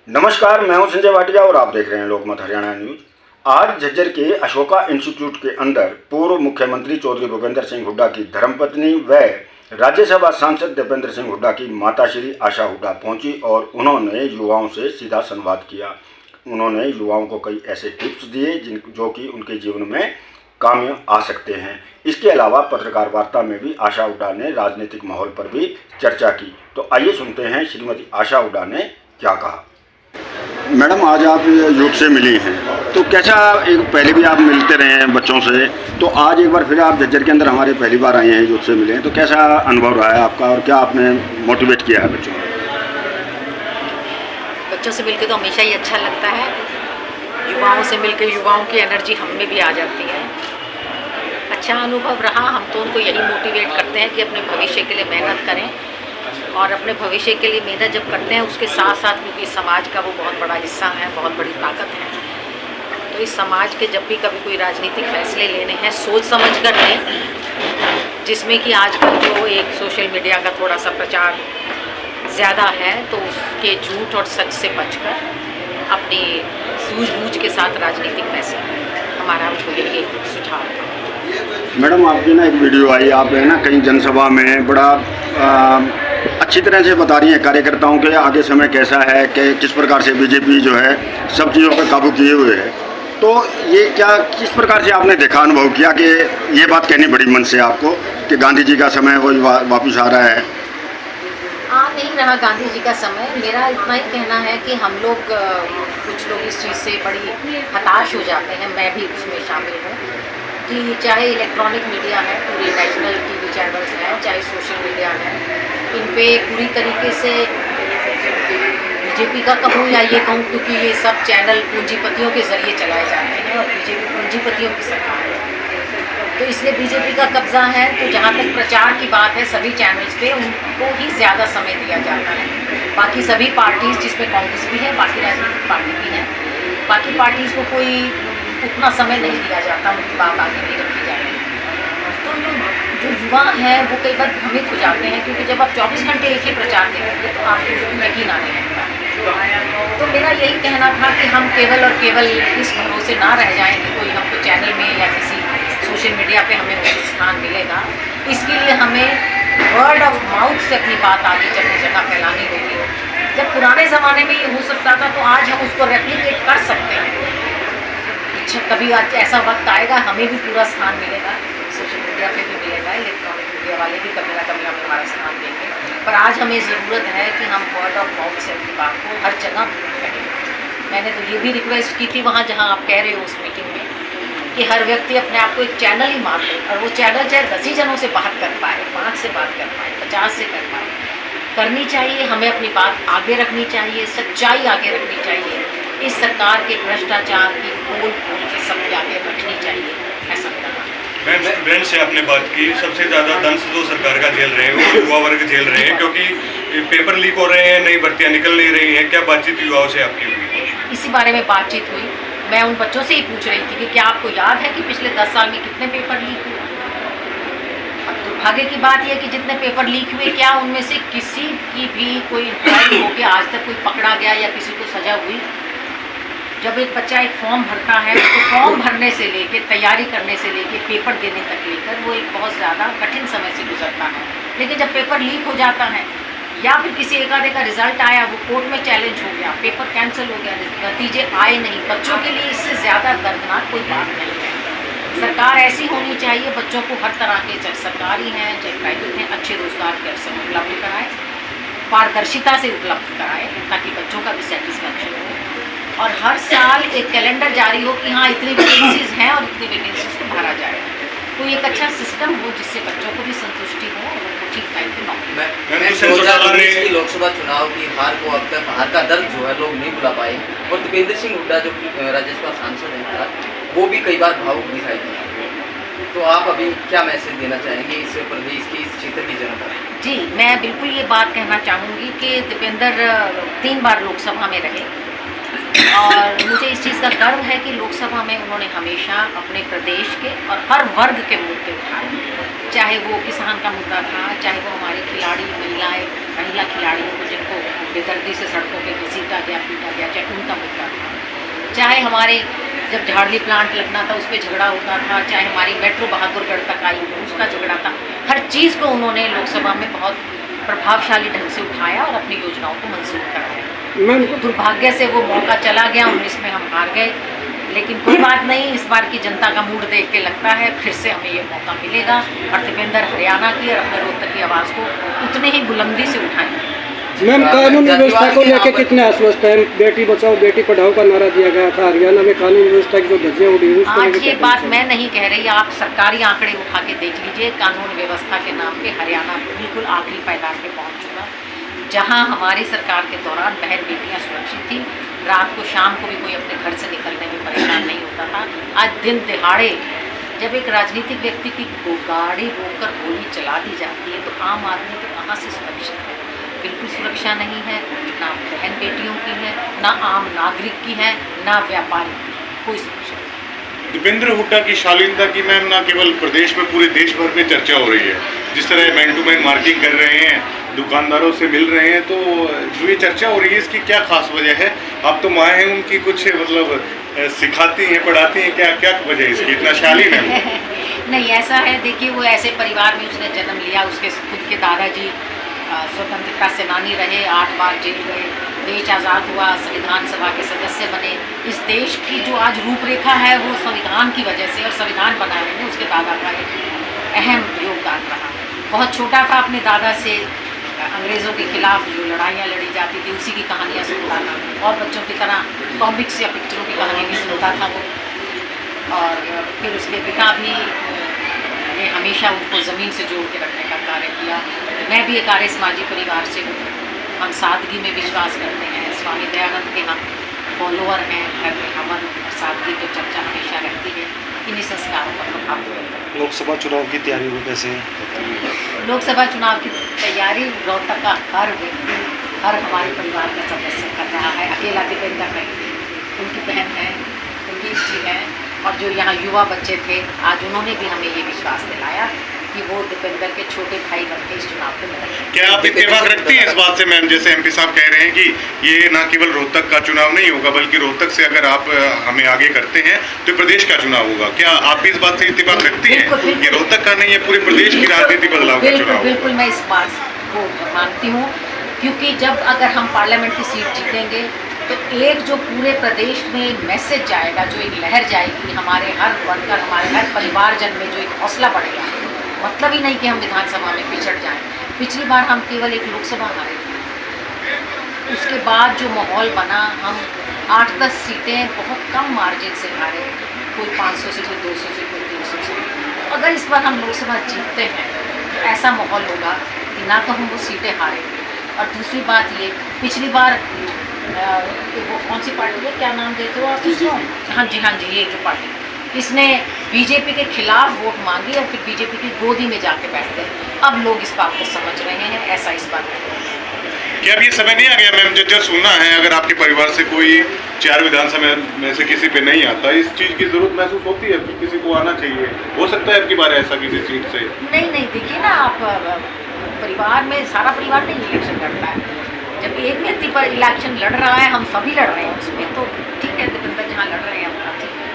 नमस्कार, मैं हूं संजय भाटिया और आप देख रहे हैं लोकमत हरियाणा न्यूज। आज झज्जर के अशोका इंस्टीट्यूट के अंदर पूर्व मुख्यमंत्री चौधरी भूपेंद्र सिंह हुड्डा की धर्मपत्नी व राज्यसभा सांसद दीपेंद्र सिंह हुड्डा की माताश्री आशा हुड्डा पहुंची और उन्होंने युवाओं से सीधा संवाद किया। उन्होंने युवाओं को कई ऐसे टिप्स दिए जो कि उनके जीवन में काम आ सकते हैं। इसके अलावा पत्रकार वार्ता में भी आशा हुड्डा ने राजनीतिक माहौल पर भी चर्चा की। तो आइए सुनते हैं श्रीमती आशा हुड्डा ने क्या कहा। मैडम, आज आप यूथ से मिली हैं, तो कैसा, एक पहले भी आप मिलते रहे हैं बच्चों से, तो आज एक बार फिर आप झज्जर के अंदर हमारे पहली बार आए हैं, यूथ से मिले हैं, तो कैसा अनुभव रहा है आपका और क्या आपने मोटिवेट किया है बच्चों को? बच्चों से मिलकर तो हमेशा ही अच्छा लगता है। युवाओं से मिलकर युवाओं की एनर्जी हम में भी आ जाती है। अच्छा अनुभव रहा। हम तो उनको यही मोटिवेट करते हैं कि अपने भविष्य के लिए मेहनत करें, और अपने भविष्य के लिए मेहनत जब करते हैं उसके साथ साथ, क्योंकि समाज का वो बहुत बड़ा हिस्सा है, बहुत बड़ी ताकत है, तो इस समाज के जब भी कभी कोई राजनीतिक फैसले लेने हैं सोच समझ कर लें, जिसमें कि आजकल जो एक सोशल मीडिया का थोड़ा सा प्रचार ज़्यादा है, तो उसके झूठ और सच से बचकर अपनी सूझबूझ के साथ राजनीतिक फैसले, हमारा उनको यही एक सुझाव है। मैडम, आपकी ना एक वीडियो आई, आप है ना कहीं जनसभा में बड़ा अच्छी तरह से बता रही हैं कार्यकर्ताओं के आगे समय कैसा है, कि किस प्रकार से बीजेपी जो है सब चीज़ों पर काबू किए हुए है। तो ये क्या, किस प्रकार से आपने देखा, अनुभव किया कि ये बात कहनी बड़ी मन से आपको कि गांधी जी का समय वो वापस आ रहा है? नहीं रहा गांधी जी का समय। मेरा इतना ही कहना है कि हम लोग कुछ लोग इस चीज़ से बड़ी हताश हो जाते हैं, मैं भी उसमें शामिल हूँ, कि चाहे इलेक्ट्रॉनिक मीडिया है, पूरे नेशनल टीवी चैनल्स हैं, चाहे सोशल मीडिया है, इन पे पूरी तरीके से बीजेपी का कहूँ या ये कहूँ, क्योंकि ये सब चैनल पूंजीपतियों के ज़रिए चलाए जाते हैं और बीजेपी पूंजीपतियों की सरकार है, तो इसलिए बीजेपी का कब्जा है। तो जहाँ तक प्रचार की बात है, सभी चैनल्स पे उनको ही ज़्यादा समय दिया जाता है। बाकी सभी पार्टीज़, जिसमें कांग्रेस भी है, बाकी राजनीतिक पार्टी भी है, बाकी पार्टीज़ को कोई उतना समय नहीं दिया जाता, उनकी बात आगे नहीं रखी जाती। तो जो युवा हैं वो कई बार भ्रमित हो जाते हैं, क्योंकि जब आप 24 घंटे एक ही प्रचार देखेंगे तो आपको यकीन आने लगता है। तो मेरा यही कहना था कि हम केवल और केवल इस भरोसे ना रह जाएं कि कोई हमको चैनल में या किसी सोशल मीडिया पे हमें उचित स्थान मिलेगा। इसके लिए हमें वर्ड ऑफ माउथ से अपनी बात आगे जगह जगह फैलानी होगी। जब पुराने ज़माने में ये हो सकता था, तो आज हम उसको रेप्लिकेट कर सकते हैं। अच्छा, कभी आज ऐसा वक्त आएगा हमें भी पूरा स्थान मिलेगा, सोशल मीडिया पे भी मिलेगा, इलेक्ट्रॉनिक मीडिया वाले भी कभी ना कभी हमें हमारा स्थान देंगे, पर आज हमें ज़रूरत है कि हम वर्ड ऑफ माउथ से अपनी बात को हर जगह करें। मैंने तो ये भी रिक्वेस्ट की थी वहाँ जहाँ आप कह रहे हो उस मीटिंग में, कि हर व्यक्ति अपने आप को एक चैनल ही मान ले, और वो चैनल चाहे 10 ही जनों से बात कर पाए, 5 से बात कर पाए, 50 से कर पाए, करनी चाहिए। हमें अपनी बात आगे रखनी चाहिए, सच्चाई आगे रखनी चाहिए। इस सरकार के भ्रष्टाचार की पोल खोल के सबके आगे रखनी चाहिए, ऐसा मेरा मानना है। ब्रांड से आपने बात की, सबसे ज़्यादा दंश जो सरकार का झेल रहे हैं वो युवा वर्ग झेल रहे हैं, क्योंकि पेपर लीक हो रहे हैं, नई भर्तियाँ निकल नहीं रही हैं। क्या बातचीत युवाओं से आपकी हुई? इसी बारे में बातचीत हुई। मैं उन बच्चों से ही पूछ रही थी कि क्या आपको याद है कि पिछले 10 साल में कितने पेपर लीक हुए? अब दुर्भाग्य की बात यह है कि जितने पेपर लीक हुए, क्या उनमें से किसी की भी कोई इंक्वायरी होकर आज तक कोई पकड़ा गया या किसी को सजा हुई? जब एक बच्चा एक फॉर्म भरता है, तो फॉर्म भरने से लेके, तैयारी करने से लेके, पेपर देने तक लेकर वो एक बहुत ज़्यादा कठिन समय से गुजरता है। लेकिन जब पेपर लीक हो जाता है या फिर किसी एक आधे का रिजल्ट आया, वो कोर्ट में चैलेंज हो गया, पेपर कैंसिल हो गया, नतीजे आए नहीं, बच्चों के लिए इससे ज़्यादा दर्दनाक कोई बात नहीं है। सरकार ऐसी होनी चाहिए, बच्चों को हर तरह के, चाहे सरकारी हैं चाहे प्राइवेट हैं, अच्छे रोजगार के अवसर उपलब्ध कराए, पारदर्शिता से उपलब्ध कराए, ताकि बच्चों का भी सेटिस्फैक्शन हो, और हर साल एक कैलेंडर जारी हो कि हाँ इतनी वैकेंसीज हैं और इतनी वैकेंसीज को भरा जाए। तो एक अच्छा सिस्टम हो जिससे बच्चों को भी संतुष्टि हो और वो ठीक टाइम पे नौकरी। लोकसभा चुनाव की हार को अब तक हार का दर्द जो है लोग नहीं भुला पाए, और दीपेंद्र सिंह हुड्डा जो राज्यसभा सांसद हैं वो भी कई बार भावुक दिखाई दिए। तो आप अभी क्या मैसेज देना चाहेंगे इस प्रदेश की, इस क्षेत्र की जनता? जी, मैं बिल्कुल ये बात कहना चाहूँगी कि दीपेंद्र 3 बार लोकसभा में रहे, और मुझे इस चीज़ का गर्व है कि लोकसभा में उन्होंने हमेशा अपने प्रदेश के और हर वर्ग के मुद्दे उठाए, चाहे वो किसान का मुद्दा था, चाहे वो हमारे खिलाड़ी महिलाएं महिला खिलाड़ियों को जिनको बेदर्दी से सड़कों पे घसीटा गया, पीटा गया, चाहे उनका मुद्दा था, चाहे हमारे जब झाड़ली प्लांट लगना था उस पर झगड़ा होता था, चाहे हमारी मेट्रो बहादुरगढ़ तक आई उसका झगड़ा था, हर चीज़ को उन्होंने लोकसभा में बहुत प्रभावशाली ढंग से उठाया और अपनी योजनाओं को मंजूर कराया। दुर्भाग्य से वो मौका चला गया, 19 में हम हार गए, लेकिन कोई बात नहीं, इस बार की जनता का मूड देख के लगता है फिर से हमें ये मौका मिलेगा और दीपेंद्र हरियाणा की और अपने रोहतक की आवाज़ को उतनी ही बुलंदी से उठाएंगे। मैम, कानून व्यवस्था को लेकर कितने आश्वस्त हैं? बेटी बचाओ बेटी पढ़ाओ का नारा दिया गया था, हरियाणा में कानून व्यवस्था की जो धज्जियां उड़ी हुई, आज ये बात मैं नहीं कह रही, आप सरकारी आंकड़े उठा के देख लीजिए। कानून व्यवस्था के नाम पे हरियाणा बिल्कुल आखिरी पायदान पे पहुंच चुका। जहां हमारी सरकार के दौरान बहन बेटियां सुरक्षित थी, रात को शाम को भी कोई अपने घर से निकलने में परेशान नहीं होता था, आज दिन दिहाड़े जब एक राजनीतिक व्यक्ति की गाड़ी रोककर गोली चला दी जाती है तो आम आदमी तो कहाँ से सुरक्षित है? बिल्कुल सुरक्षा नहीं है, ना बहन बेटियों की है, ना आम नागरिक की है, ना व्यापारी की, कोई सुरक्षा नहीं। दीपेंद्र हुड्डा की शालीनता की मैम न केवल प्रदेश में पूरे देश भर में चर्चा हो रही है। जिस तरह मैन टू मैन मार्किंग कर रहे हैं, दुकानदारों से मिल रहे हैं, तो जो ये चर्चा हो रही है इसकी क्या खास वजह है? आप तो माँ हैं उनकी, कुछ मतलब सिखाती हैं, पढ़ाती हैं, क्या क्या वजह है इसकी, इतना शालीन है? नहीं, ऐसा है, देखिए वो ऐसे परिवार में उसने जन्म लिया, उसके खुद के दादाजी स्वतंत्रता सेनानी रहे, 8 बार जेल गए, देश आज़ाद हुआ, संविधान सभा के सदस्य बने। इस देश की जो आज रूपरेखा है वो संविधान की वजह से, और संविधान बनाने में उसके दादा का एक अहम योगदान रहा। बहुत छोटा था, अपने दादा से अंग्रेज़ों के खिलाफ जो लड़ाइयाँ लड़ी जाती थी उसी की कहानियाँ सुनता था, और बच्चों की तरह कॉमिक्स या पिक्चरों की कहानी भी सुनता था वो। और फिर उसके पिता भी ने हमेशा उनको ज़मीन से जोड़ के रखने का कार्य किया। मैं भी एक आर्य समाजी परिवार से हूँ, हम सादगी में विश्वास करते हैं, स्वामी दयानंद के हम फॉलोअर हैं, घर में हवन और सादगी की चर्चा हमेशा रहती है, इन्हीं संस्कारों पर प्रभाव पड़ता है। लोकसभा चुनाव की तैयारी को कैसे? लोकसभा चुनाव की तैयारी रोहतक का हर व्यक्ति, हर हमारे परिवार का सदस्य कर रहा है, अकेला दीपेंद्र नहीं, उनकी बहन है, उनकी स्त्री है, और जो यहाँ युवा बच्चे थे आज उन्होंने भी हमें ये विश्वास दिलाया कि वो दीपेंद्र के छोटे भाई बनके इस चुनाव में लड़ेंगे। क्या आप इत्तेफाक रखती हैं इस बात से मैम, जैसे एमपी साहब कह रहे हैं कि ये ना केवल रोहतक का चुनाव नहीं होगा बल्कि रोहतक से अगर आप हमें आगे करते हैं तो प्रदेश का चुनाव होगा, क्या आप भी इस बात से इत्तेफाक रखती हैं कि रोहतक का नहीं है पूरे प्रदेश की राजनीति बदलाव का चुनाव? बिल्कुल, मैं इस बात को मानती हूँ, क्योंकि जब अगर हम पार्लियामेंट की सीट जीतेंगे तो एक जो पूरे प्रदेश में मैसेज जाएगा, जो एक लहर जाएगी, हमारे हर वर्कर, हमारे हर परिवारजन में जो एक हौसला बढ़ेगा। मतलब ही नहीं कि हम विधानसभा में पिछड़ जाएं। पिछली बार हम केवल एक लोकसभा हारे थे, उसके बाद जो माहौल बना, हम 8-10 सीटें बहुत कम मार्जिन से हारे, कोई 500 से, कोई 200 से, कोई 300 से। तो अगर इस बार हम लोकसभा जीतते हैं तो ऐसा माहौल होगा कि ना तो हम वो सीटें हारेंगे, और दूसरी बात ये, पिछली बार वो कौन सी पार्टी है, क्या नाम देते हो आप इसको? हाँ जी, ये जो पार्टी, इसने बीजेपी के खिलाफ वोट मांगी और फिर बीजेपी की गोदी में जाके बैठ गए। अब लोग इस बात को समझ रहे हैं, ऐसा इस बार नहीं। क्या अब ये समय नहीं आ गया मैम, जब सुनना है अगर आपके परिवार से कोई 4 विधानसभा में से किसी पे नहीं आता, इस चीज़ की जरूरत महसूस होती है कि किसी को आना चाहिए? हो सकता है आपकी बार ऐसा किसी सीट से? नहीं, देखिए ना, आप परिवार में सारा परिवार नहीं इलेक्शन लड़ता है। जब एक व्यक्ति पर इलेक्शन लड़ रहा है, हम सभी लड़ रहे हैं उसमें, तो ठीक है, दीपेंद्र जहाँ लड़ रहे हैं अपना ठीक है।